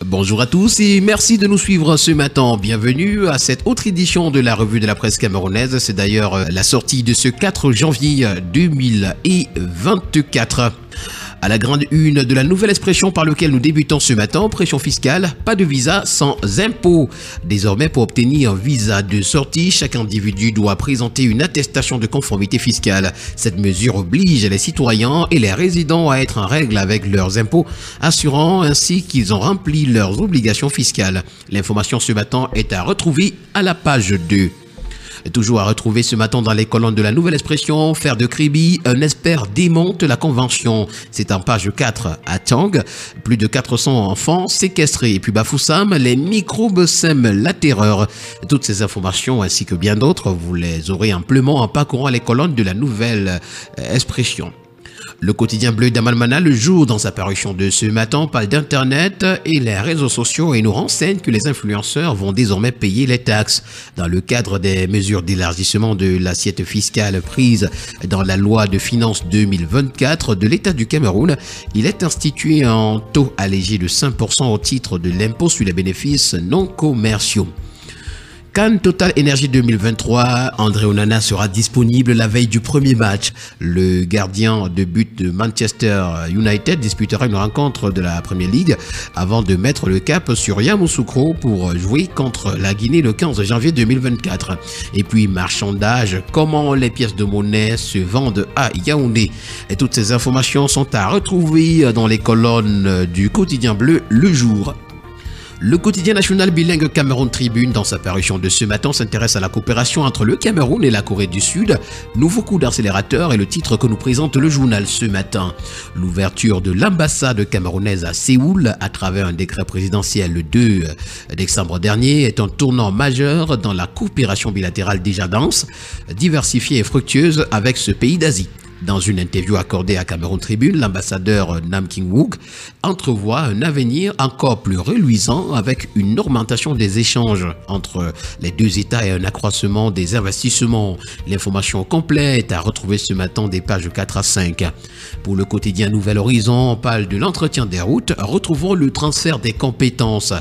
Bonjour à tous et merci de nous suivre ce matin. Bienvenue à cette autre édition de la revue de la presse camerounaise. C'est d'ailleurs la sortie de ce 4 janvier 2024. À la grande une de la nouvelle expression par laquelle nous débutons ce matin, pression fiscale, pas de visa sans impôt. Désormais, pour obtenir un visa de sortie, chaque individu doit présenter une attestation de conformité fiscale. Cette mesure oblige les citoyens et les résidents à être en règle avec leurs impôts, assurant ainsi qu'ils ont rempli leurs obligations fiscales. L'information ce matin est à retrouver à la page 2. Toujours à retrouver ce matin dans les colonnes de la nouvelle expression, faire de Kribi, un expert démonte la convention. C'est en page 4 à Tang, plus de 400 enfants séquestrés. Et puis Bafoussam, les microbes sèment la terreur. Toutes ces informations ainsi que bien d'autres, vous les aurez amplement en parcourant les colonnes de la nouvelle expression. Le quotidien bleu d'Amalmana, le jour dans sa parution de ce matin, parle d'internet et les réseaux sociaux et nous renseigne que les influenceurs vont désormais payer les taxes. Dans le cadre des mesures d'élargissement de l'assiette fiscale prises dans la loi de finances 2024 de l'État du Cameroun, il est institué un taux allégé de 5% au titre de l'impôt sur les bénéfices non commerciaux. Cannes Total Énergie 2023, André Onana sera disponible la veille du premier match. Le gardien de but de Manchester United disputera une rencontre de la Premier League avant de mettre le cap sur Yamoussoukro pour jouer contre la Guinée le 15 janvier 2024. Et puis marchandage, comment les pièces de monnaie se vendent à Yaoundé. Et toutes ces informations sont à retrouver dans les colonnes du quotidien bleu Le Jour. Le quotidien national bilingue Cameroun Tribune, dans sa parution de ce matin, s'intéresse à la coopération entre le Cameroun et la Corée du Sud. Nouveau coup d'accélérateur est le titre que nous présente le journal ce matin. L'ouverture de l'ambassade camerounaise à Séoul à travers un décret présidentiel le 2 décembre dernier est un tournant majeur dans la coopération bilatérale déjà dense, diversifiée et fructueuse avec ce pays d'Asie. Dans une interview accordée à Cameroun Tribune, l'ambassadeur Nam King-wook entrevoit un avenir encore plus reluisant avec une augmentation des échanges entre les deux États et un accroissement des investissements. L'information complète est à retrouver ce matin des pages 4 à 5. Pour le quotidien Nouvel Horizon, on parle de l'entretien des routes. Retrouvons le transfert des compétences.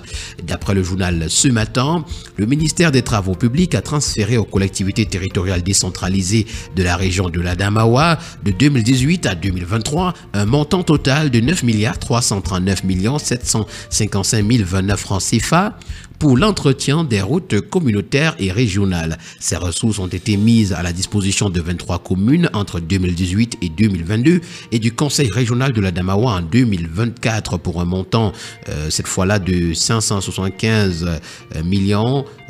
D'après le journal ce matin, le ministère des Travaux publics a transféré aux collectivités territoriales décentralisées de la région de l'Adamawa de 2018 à 2023, un montant total de 9 339 755 029 francs CFA pour l'entretien des routes communautaires et régionales. Ces ressources ont été mises à la disposition de 23 communes entre 2018 et 2022 et du Conseil régional de l'Adamawa en 2024 pour un montant, cette fois-là, de 575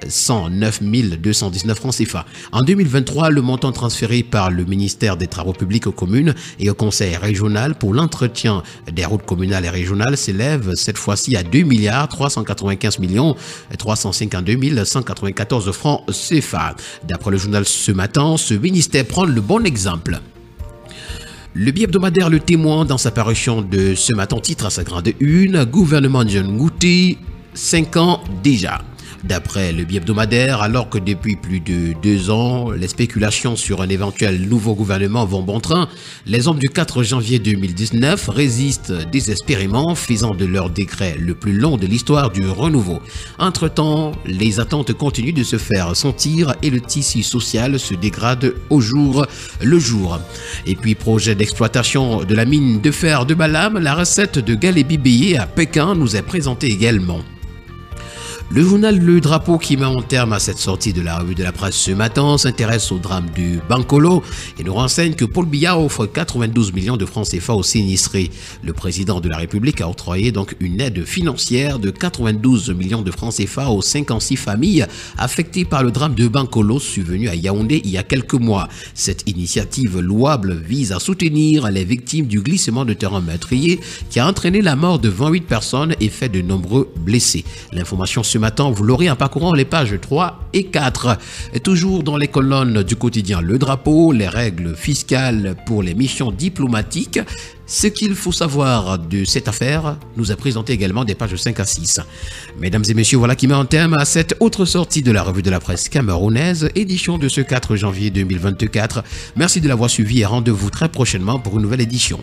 109 219 francs CFA. En 2023, le montant transféré par le ministère des Travaux publics aux communes et au Conseil régional pour l'entretien des routes communales et régionales s'élève cette fois-ci à 2 395 352 194 francs CFA. D'après le journal ce matin, ce ministère prend le bon exemple. Le bi-hebdomadaire Le Témoin, dans sa parution de ce matin, titre à sa grande une, gouvernement John Ngouti, 5 ans déjà. D'après le bi-hebdomadaire, alors que depuis plus de 2 ans, les spéculations sur un éventuel nouveau gouvernement vont bon train, les hommes du 4 janvier 2019 résistent désespérément, faisant de leur décret le plus long de l'histoire du renouveau. Entre-temps, les attentes continuent de se faire sentir et le tissu social se dégrade au jour le jour. Et puis, projet d'exploitation de la mine de fer de Balam, la recette de Galebi Béyé à Pékin nous est présentée également. Le journal Le Drapeau, qui met en terme à cette sortie de la revue de la presse ce matin, s'intéresse au drame du Bankolo et nous renseigne que Paul Biya offre 92 millions de francs CFA aux sinistrés. Le président de la République a octroyé donc une aide financière de 92 millions de francs CFA aux 56 familles affectées par le drame de Bankolo survenu à Yaoundé il y a quelques mois. Cette initiative louable vise à soutenir les victimes du glissement de terrain meurtrier qui a entraîné la mort de 28 personnes et fait de nombreux blessés. L'information ce matin, vous l'aurez en parcourant les pages 3 et 4. Et toujours dans les colonnes du quotidien Le Drapeau, les règles fiscales pour les missions diplomatiques. Ce qu'il faut savoir de cette affaire nous a présenté également des pages 5 à 6. Mesdames et messieurs, voilà qui met en terme à cette autre sortie de la revue de la presse camerounaise, édition de ce 4 janvier 2024. Merci de l'avoir suivi et rendez-vous très prochainement pour une nouvelle édition.